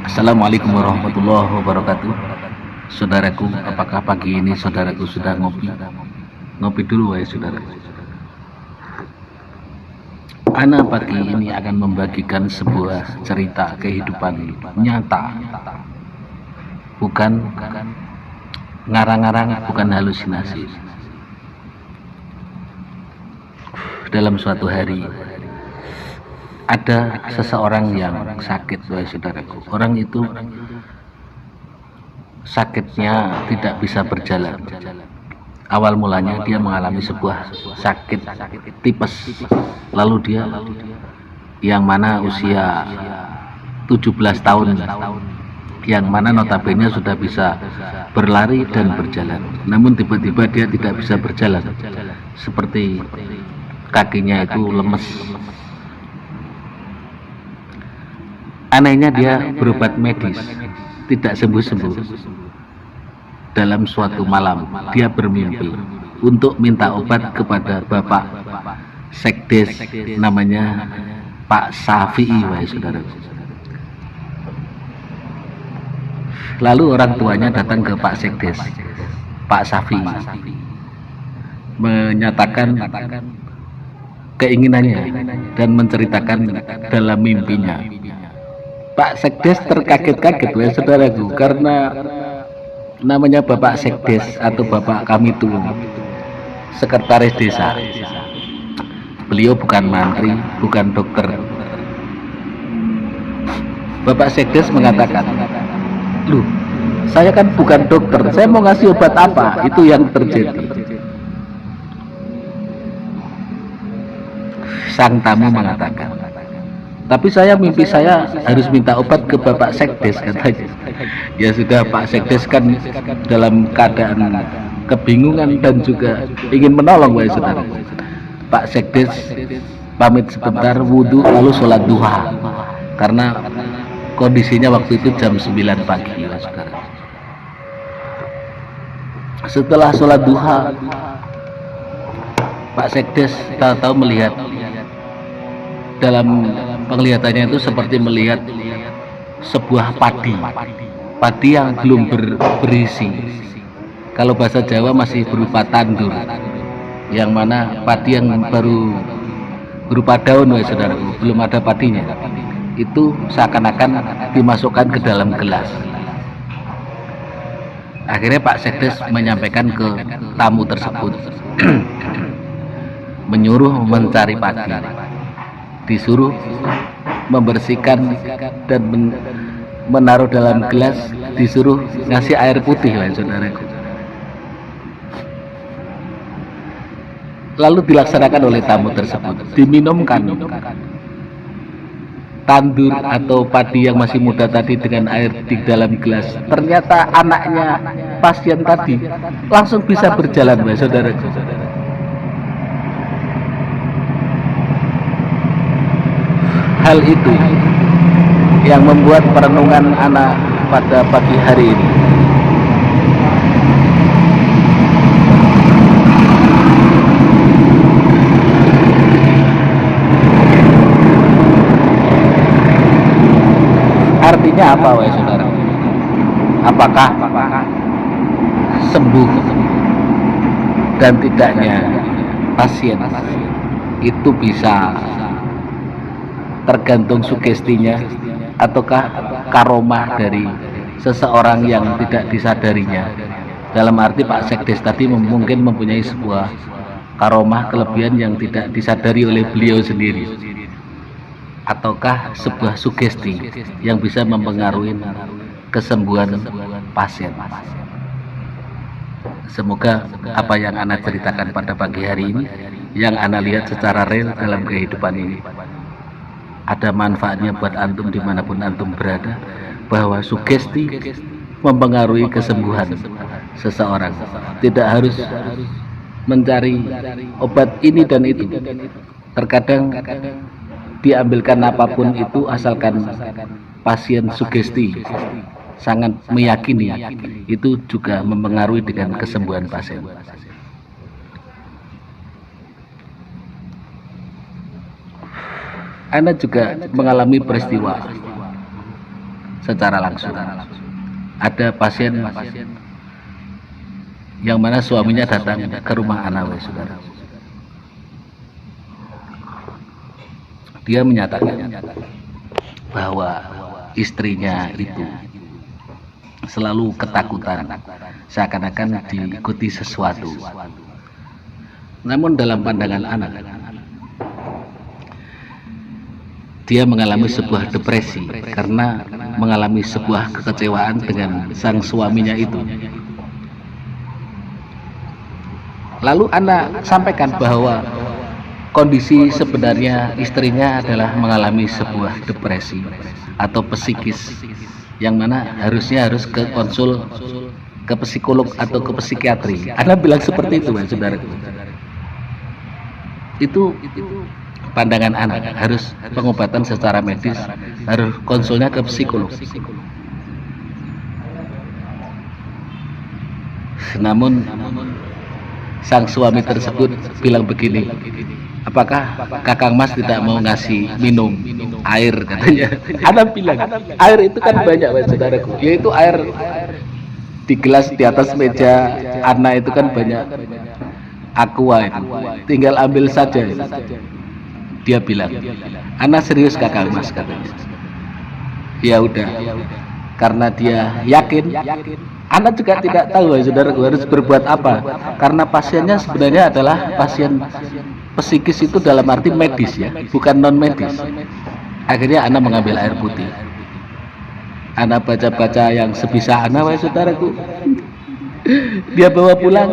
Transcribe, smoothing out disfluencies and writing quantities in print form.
Assalamualaikum warahmatullahi wabarakatuh. Saudaraku, apakah pagi ini saudaraku sudah ngopi? Ngopi dulu wahai saudaraku. Ana pagi ini akan membagikan sebuah cerita kehidupan nyata. Bukan ngarang-ngarang, bukan halusinasi. Dalam suatu hari ada seseorang yang sakit wahai saudaraku. Orang itu sakitnya tidak bisa berjalan. Awal mulanya dia mengalami sebuah sakit tipes. Lalu dia yang mana usia 17 tahun, yang mana notabene sudah bisa berlari dan berjalan. Namun tiba-tiba dia tidak bisa berjalan. Seperti kakinya itu lemes. Anehnya dia berobat medis, tidak sembuh-sembuh. Dalam suatu malam, dia bermimpi untuk minta obat kepada Bapak Sekdes, namanya Pak Syafi'i, wahai saudara. Lalu orang tuanya datang ke Pak Sekdes, Pak Syafi'i, menyatakan keinginannya dan menceritakan dalam mimpinya. Pak Sekdes terkaget-kaget wahai saudaraku, karena namanya Bapak Sekdes atau Bapak kami itu sekretaris desa. Beliau bukan mantri, bukan dokter. Bapak Sekdes mengatakan, "Loh, saya kan bukan dokter, saya mau ngasih obat apa?" Itu yang terjadi. Sang tamu mengatakan, "Tapi mimpi saya harus minta obat ke Bapak Sekdes," katanya. Ya sudah, Pak Sekdes kan dalam keadaan kebingungan dan juga ingin menolong wahai saudara. Pak Sekdes pamit sebentar, wudhu, lalu sholat duha, karena kondisinya waktu itu jam 9 pagi wahai saudara. Setelah sholat duha, Pak Sekdes tahu-tahu melihat, dalam penglihatannya itu seperti melihat sebuah padi yang belum berisi. Kalau bahasa Jawa masih berupa tandur, yang mana padi yang baru berupa daun wahai saudaraku, belum ada padinya, itu seakan-akan dimasukkan ke dalam gelas. Akhirnya Pak Sekdes menyampaikan ke tamu tersebut menyuruh mencari padi, disuruh membersihkan dan menaruh dalam gelas, disuruh ngasih air putih wahai saudaraku. Lalu dilaksanakan oleh tamu tersebut, diminumkan tandur atau padi yang masih muda tadi dengan air di dalam gelas. Ternyata anaknya pasien tadi langsung bisa berjalan wahai saudaraku. Hal itu yang membuat perenungan anak pada pagi hari ini. Artinya apa wahai saudara? Apakah sembuh dan tidaknya pasien itu bisa tergantung sugestinya, ataukah karomah dari seseorang yang tidak disadarinya? Dalam arti Pak Sekdes tadi mungkin mempunyai sebuah karomah, kelebihan yang tidak disadari oleh beliau sendiri, ataukah sebuah sugesti yang bisa mempengaruhi kesembuhan pasien. Semoga apa yang Ana ceritakan pada pagi hari ini, yang Ana lihat secara real dalam kehidupan ini, ada manfaatnya buat antum dimanapun antum berada, bahwa sugesti mempengaruhi kesembuhan seseorang. Tidak harus mencari obat ini dan itu. Terkadang diambilkan apapun itu, asalkan pasien sugesti sangat meyakini, itu juga mempengaruhi dengan kesembuhan pasien. Anda juga mengalami peristiwa secara langsung. Ada pasien yang mana suaminya datang ke rumah Ana, saudara. Dia menyatakan bahwa istrinya itu selalu ketakutan, seakan-akan diikuti sesuatu. Namun dalam pandangan anak, dia mengalami sebuah depresi karena mengalami sebuah kekecewaan dengan sang suaminya itu. Lalu anak sampaikan bahwa kondisi sebenarnya istrinya adalah mengalami sebuah depresi atau psikis, yang mana harusnya harus ke konsul ke psikolog atau ke psikiatri. Anda bilang seperti itu, saudara. Itu pandangan anak, harus pengobatan secara medis, harus konsulnya ke psikolog. Namun sang suami tersebut bilang begini, apakah Kakang Mas tidak mau ngasih minum air, katanya. Ana bilang, air itu kan banyak, saudaraku, yaitu air di gelas di atas meja Ana itu kan banyak aqua itu, tinggal ambil saja itu. Dia bilang, Ana serius Kakang Mas, katanya. Ya udah, karena dia yakin, Ana juga tidak tahu, saudaraku, harus berbuat apa, karena pasiennya sebenarnya adalah pasien psikis itu dalam arti medis, ya, bukan non medis. Akhirnya Ana mengambil air putih, Ana baca-baca yang sebisa Ana, saudaraku. Dia bawa pulang.